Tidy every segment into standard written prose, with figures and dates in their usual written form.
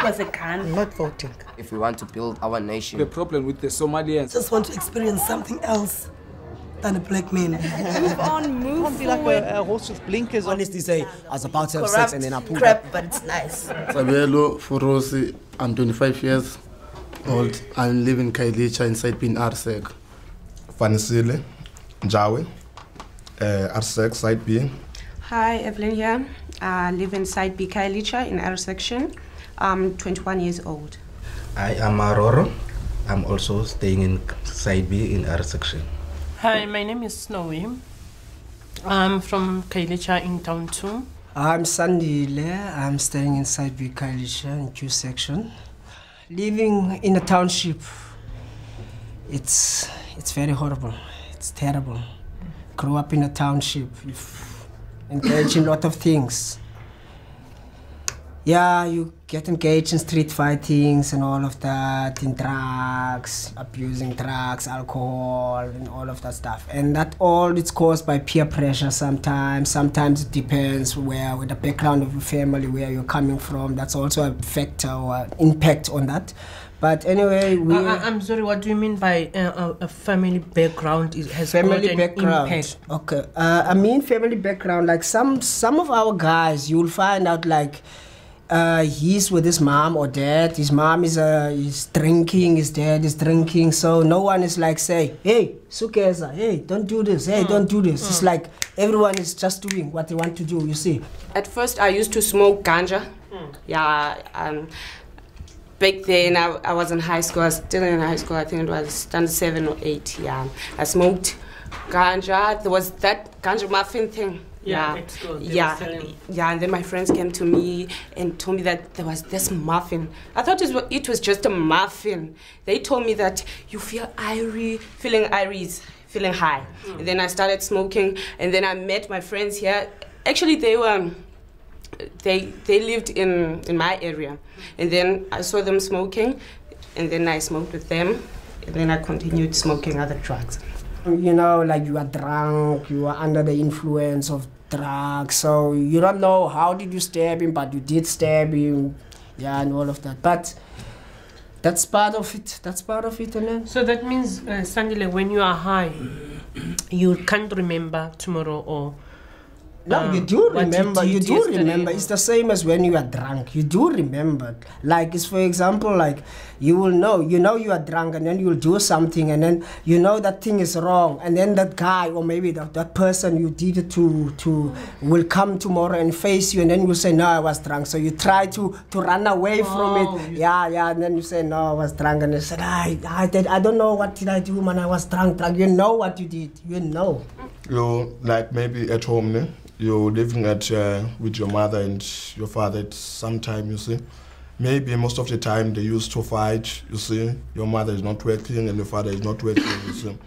That was a gun. I'm not voting. If we want to build our nation. The problem with the Somalians. Just want to experience something else than a black man. Move on, move Can't be like a horse with blinkers on. Honestly say, I was about to have sex and then I pulled crap, up. but it's nice. Sabelo Furosi, I'm 25 years old. I live in Kailicha inside Pin Arsek. Fanisile, Jawe, Arsek, side B. Hi, Evelyn here. I live in Side B, Kailicha, in our section. I'm 21 years old. I am Aroro. I'm also staying in Side B in our section. Hi, my name is Snowy. I'm from Kailicha in Town 2. I'm Sandile. I'm staying in Side B, Kailicha in Q section. Living in a township, it's very horrible. It's terrible. Grew up in a township. You've engaged in a lot of things. Yeah, you get engaged in street fightings and all of that, in drugs, abusing drugs, alcohol, and all of that stuff. And that all it's caused by peer pressure sometimes. Sometimes it depends with the background of your family, where you're coming from. That's also a factor or impact on that. But anyway, I'm sorry, what do you mean by a family background has family got an background impact? Okay, I mean family background, like some of our guys, you'll find out like he's with his mom or dad. His mom is drinking, his dad is drinking, so no one is like say, hey Sukeza, hey don't do this, hey don't do this. It's like everyone is just doing what they want to do, you see. At first I used to smoke ganja. Yeah, back then I was in high school. I was still in high school. I think it was standard 7 or 8. Yeah, I smoked ganja. There was that ganja muffin thing. Yeah. And then my friends came to me and told me that there was this muffin. I thought it was just a muffin. They told me that you feel feeling high. And then I started smoking, and then I met my friends here. Actually, they lived in my area, and then I saw them smoking, and then I smoked with them, and then I continued smoking other drugs. You know, like you are drunk, you are under the influence of drugs, so you don't know how did you stab him, but you did stab him, yeah, and all of that. But that's part of it. That's part of it, and So that means, Sandile, when you are high, you can't remember tomorrow or. No, you do remember. You do yesterday. remember. It's the same as when you are drunk. You do remember. Like, it's for example, like you will know. You know you are drunk, and then you will do something, and then you know that thing is wrong, and then that guy or maybe that person you did it to will come tomorrow and face you, and then you say, no, I was drunk. So you try to run away from it. Yeah, and then you say, no, I was drunk, and you said, I don't know what did I do, man. I was drunk. You know what you did. You know. You like maybe at home, ne? You're living with your mother and your father at some time, you see. Maybe most of the time they used to fight, you see. Your mother is not working and your father is not working, you see.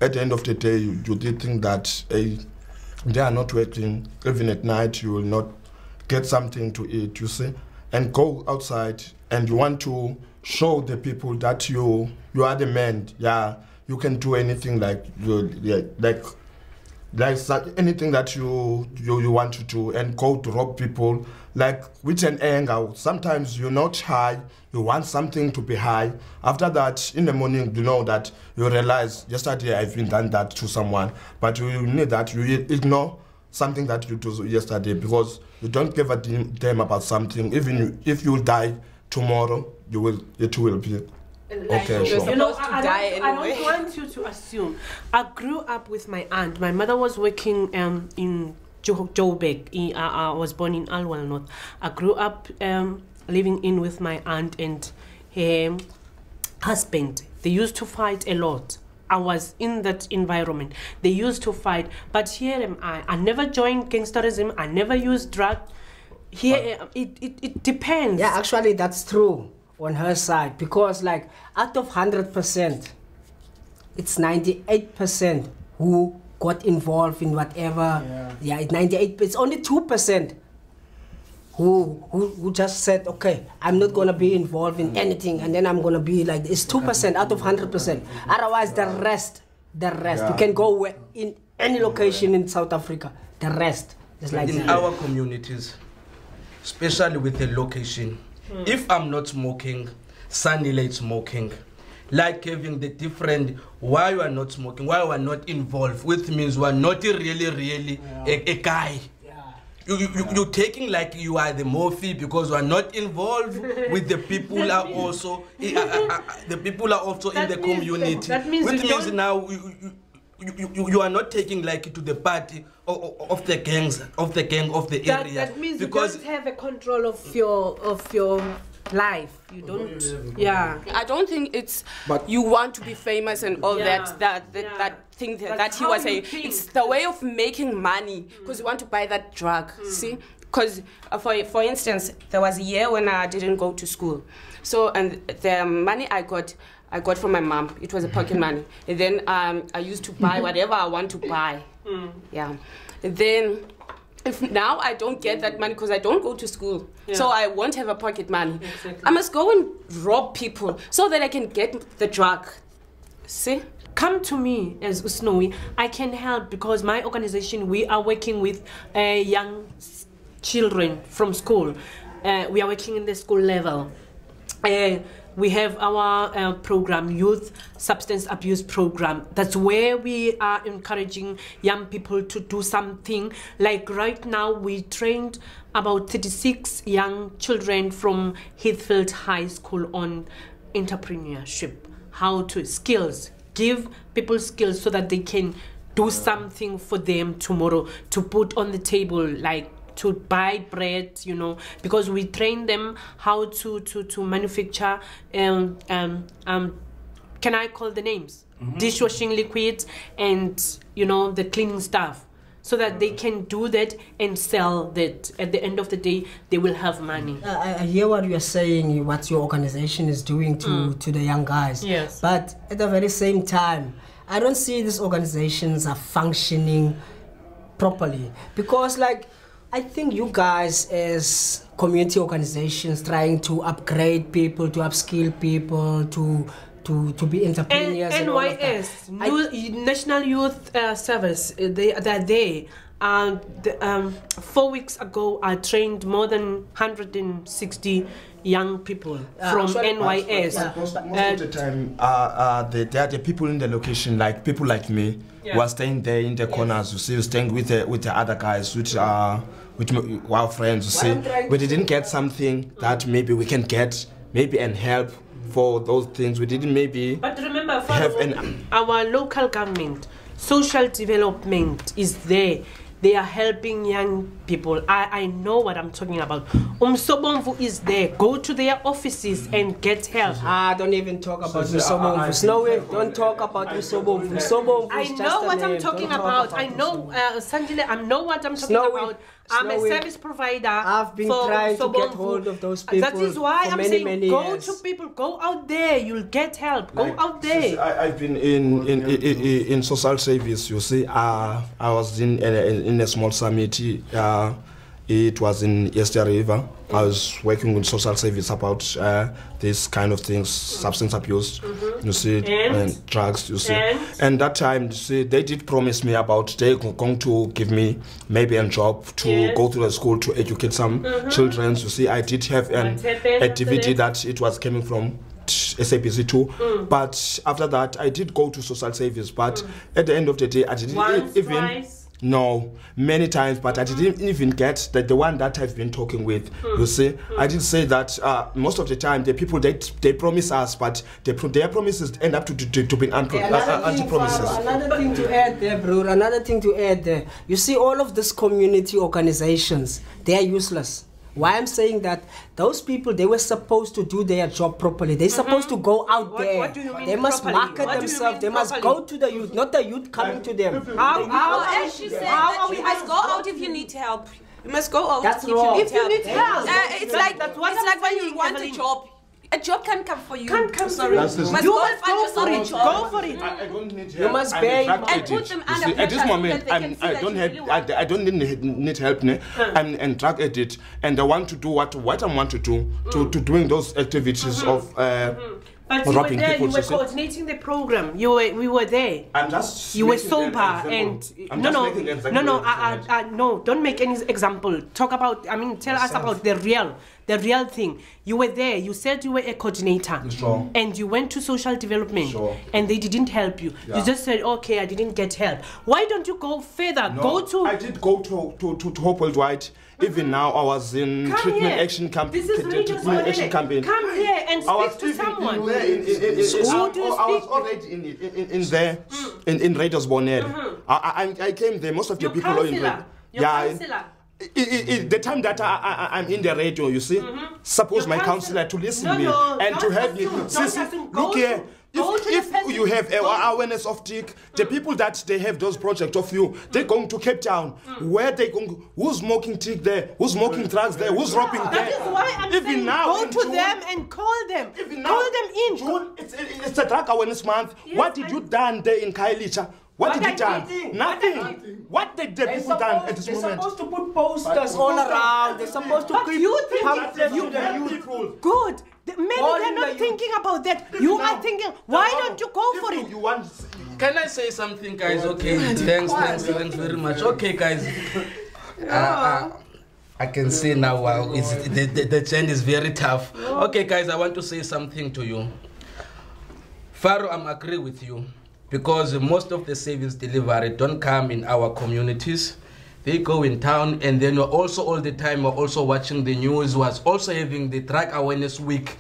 At the end of the day, you did think that they are not working. Even at night, you will not get something to eat, you see. And go outside and you want to show the people that you are the man. Yeah, you can do anything like anything that you want to do, and go to rob people like with an anger. Sometimes you're not high, you want something to be high. After that, in the morning, you know that you realize yesterday I've been done that to someone, but you need that you ignore something that you do yesterday because you don't give a damn about something. Even if you die tomorrow, it will be. Okay, sure. You know, I don't want you to assume. I grew up with my aunt. My mother was working in Joburg. I was born in Alwal North. I grew up living in with my aunt and her husband. They used to fight a lot. I was in that environment. They used to fight. But here am I. I never joined gangsterism. I never used drugs. Here, it depends. Yeah, actually, that's true on her side, because like out of 100%, it's 98% who got involved in whatever. Yeah, it's 98. It's only 2% who just said, okay, I'm not gonna be involved in anything, and then I'm gonna be like, it's 2% out of 100%. Otherwise, the rest, you can go in any location in South Africa. The rest is like in our communities, especially with the location, If I'm not smoking, Sanile is smoking. Like having the different, why you are not smoking, why you are not involved, which means you are not really a guy. You're taking like you are the Morphe because you are not involved with the people are also the people are also in the community. That means which means now you are not taking like to the party of the gangs of the area. That means because you don't have a control of your life. You don't. Yeah. I don't think it's. But you want to be famous and all that thing that he was saying. It's the way of making money because you want to buy that drug. See, because for instance, there was a year when I didn't go to school, so and the money I got from my mom. It was a pocket money, and then I used to buy whatever I want to buy. Yeah, and then. If now I don't get that money because I don't go to school, so I won't have a pocket money. Exactly. I must go and rob people so that I can get the drug. See? Come to me as Usnowi. I can help because my organization, we are working with young children from school. We are working in the school level. We have our program, Youth Substance Abuse Program. That's where we are encouraging young people to do something. Like right now, we trained about 36 young children from Heathfield High School on entrepreneurship, how to skills, give people skills so that they can do something for them tomorrow to put on the table, like to buy bread, you know, because we train them how to manufacture can I call the names? Dishwashing liquids and, you know, the cleaning stuff, so that they can do that and sell that. At the end of the day, they will have money. I hear what you are saying, what your organization is doing to the young guys. Yes. But at the very same time, I don't see these organizations are functioning properly, because like I think you guys as community organizations trying to upgrade people, to upskill people, to be entrepreneurs. And NYS, National Youth Service, they're there. 4 weeks ago, I trained more than 160 young people from NYS. Most of the time, there are the people in the location, like people like me, who are staying there in the corners. You see, staying with the other guys, which are our friends. You see, we didn't get something that maybe we can get, maybe and help for those things. We didn't maybe. But remember, our local government, social development is there. They are helping young people. I know what I'm talking about. Umsobomvu is there. Go to their offices and get help. Don't even talk about Umsobomvu. Snowy, don't talk about Umsobomvu. Umsobomvu I know what I'm talking about. I know, Sanjile, I know what I'm talking about. I'm a service provider. I've been trying to get hold of those people. That is why I'm saying go to people, go out there, you'll get help. Go out there. I've been in social service. You see, I was in a small summit. It was in Easter River. I was working with social service about this kind of things, substance abuse, you see, and drugs, you see. And that time, you see, they did promise me about they going to give me maybe a job to go to the school to educate some children. You see, I did have an activity that it was coming from SAPC too, but after that, I did go to social service. But at the end of the day, I didn't even. No, many times, but I didn't even get the one that I've been talking with. You see, I did say that most of the time the people they promise us, but their promises end up to be anti-promises. Another thing to add there, bro. Another thing to add there. You see, all of these community organizations, they are useless. Why I'm saying that, those people, they were supposed to do their job properly. They're supposed to go out there. What do you mean they must properly? market themselves. They must go to the youth, not the youth coming to them. How she said that you must go out if you need help. You must go out That's if wrong. you need help. If you need help. It's like when you want a job. A job can come for you. Can't come Sorry. for You you. must You go must find go yourself for a it. job. Go for it. I don't need help. You must I'm pay. And put them under at this pressure moment, so that they can see I that don't you have, really want I don't need help, ne? I'm drug addict, and I want to do what I want to do, to doing those activities of But you were robbing there, people. you were coordinating the program. We were there. I'm just. You were making sober an example. No, don't make any example. Talk about, tell us about the real thing. You were there, you said you were a coordinator. Sure. And you went to social development. Sure. And they didn't help you. Yeah. You just said, okay, I didn't get help. Why don't you go further? No, I did go to Hope Worldwide. Even now, I was in treatment action campaign. This is treatment action campaign. Come here and speak to someone. Who do you I was already in there, in Raiders Bonnet. I came there. Most of the people are in there. Counselor. The time that I'm in the radio, you see, suppose my counselor to listen to me and to help me. Look here. If you have awareness of tick, the people that they have those projects of you, they're going to Cape Town. Where they going? Who's smoking tick there? Who's smoking drugs there? Who's robbing there? That is why I'm saying go to them and call them. Call them in. June, it's a drug awareness month. Yes, what did you done there in Kailicha? What did you done? Nothing. What did the people done at this moment? They're supposed to put posters all around. They're supposed to keep pamphlets to the youth. Good. Maybe they're not thinking about that. You are thinking, why don't you go for it? Can I say something, guys? Okay, thanks very much. Okay, guys. I can see now, wow, the change is very tough. Okay, guys, I want to say something to you. Pharaoh, I agree with you. Because most of the service delivery don't come in our communities. They go in town, and then we're also all the time, we're also watching the news, was also having the Drug Awareness Week.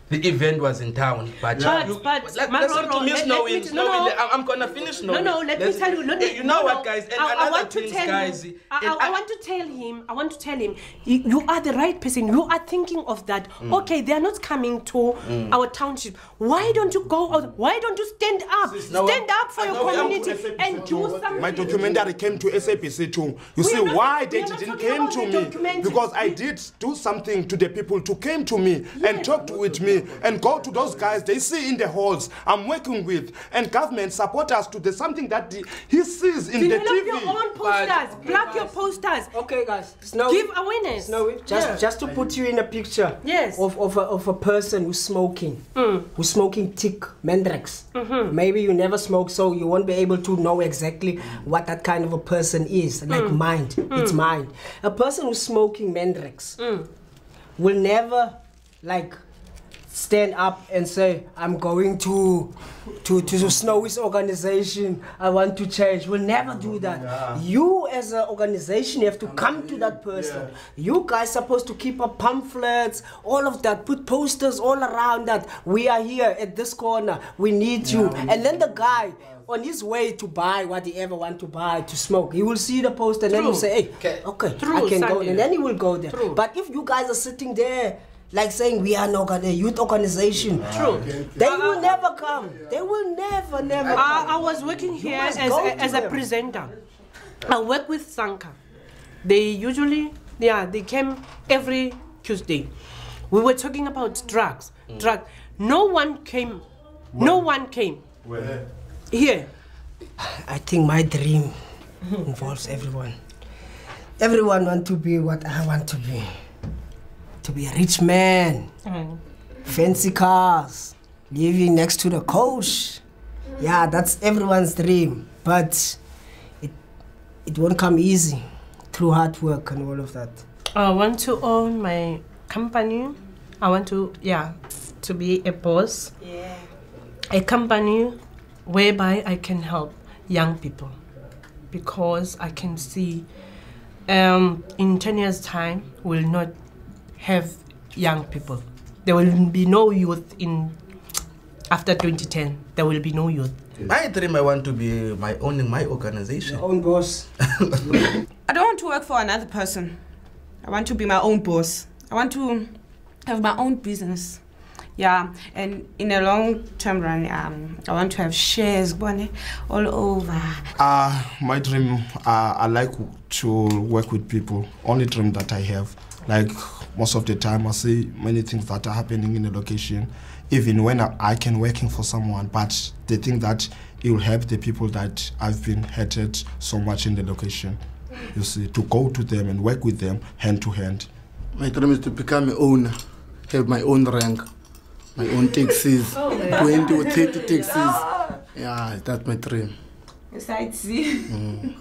The event was in town, but listen to me slowly. I'm gonna finish now. Let me tell you. You know what, guys? And I want to tell him, you are the right person. You are thinking of that. Okay, they are not coming to our township. Why don't you go out? Why don't you stand up? Stand up for your community and do something. My documentary came to SAPC too. You see why they didn't come to me? Because I did do something to the people to come to me and talk with me. And go to those guys they see in the halls I'm working with, and government support us to the something that he sees in the TV. Develop your own posters, plug your posters. Okay, guys. Give awareness. Just to put you in a picture. Yes. Of a person who's smoking, who's smoking tick, Mendrax. Maybe you never smoke, so you won't be able to know exactly what that kind of a person is. Like mind, it's mind. A person who's smoking Mendrax will never stand up and say, I'm going to Snowy's organization, I want to change. We'll never do that. You as an organization, you have to come to that person. You guys supposed to keep up pamphlets, all of that, put posters all around that we are here at this corner, we need you. And then the guy, on his way to buy what he ever want to buy, to smoke, he will see the poster and then he'll say, hey, okay, I can go. And then he will go there. But if you guys are sitting there like saying we are a youth organization, they will never come. They will never come. I was working here as a presenter. I work with Sanka. They usually, they came every Tuesday. We were talking about drugs. No one came. No one came. Where? Here. I think my dream involves everyone. Everyone wants to be what I want to be. To be a rich man, fancy cars, living next to the coach. Yeah, that's everyone's dream. But it won't come easy through hard work and all of that. I want to own my company. I want to, to be a boss. Yeah. A company whereby I can help young people. Because I can see in 10 years' time, we'll not have young people. There will be no youth after 2010. There will be no youth. My dream, I want to be owning my organization. Your own boss. I don't want to work for another person. I want to be my own boss. I want to have my own business. Yeah, and in a long-term run, I want to have shares all over. My dream, I like to work with people. Only dream that I have. Like most of the time, I see many things that are happening in the location, even when I can working for someone, but they think that it will help the people that I've been hated so much in the location. You see, to go to them and work with them hand to hand. My dream is to become an owner, have my own rank, my own taxis, Oh, 20 or 30 taxis. Yeah, that's my dream. Sightsee.